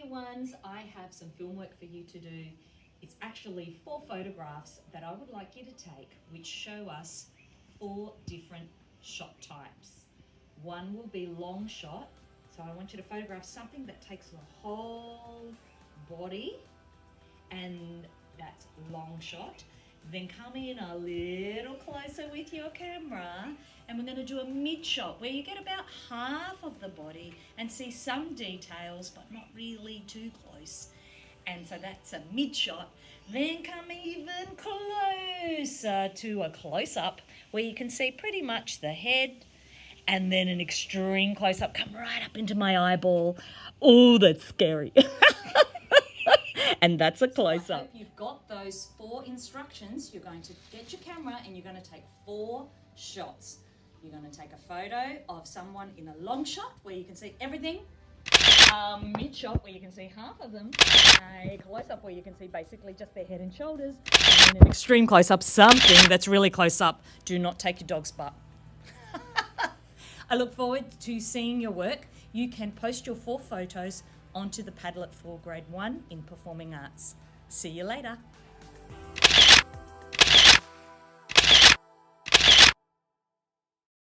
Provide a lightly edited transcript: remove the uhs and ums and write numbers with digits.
year ones, I have some film work for you to do. It's actually 4 photographs that I would like you to take, which show us 4 different shot types. One will be long shot, so I want you to photograph something that takes the whole body, and that's long shot. Then come in a little closer with your camera, and we're going to do a mid shot where you get about half of the body and see some details but not really too close. And so that's a mid shot. Then come even closer to a close up where you can see pretty much the head, and then an extreme close up. Come right up into my eyeball. Oh, that's scary. And that's a close up. I hope you've got those 4 instructions. You're going to get your camera and you're going to take 4 shots. You're going to take a photo of someone in a long shot where you can see everything, mid shot where you can see half of them, a close up where you can see basically just their head and shoulders, and then an extreme close up, something that's really close up. Do not take your dog's butt. I look forward to seeing your work. You can post your 4 photos onto the Padlet for Grade 1 in Performing Arts. See you later.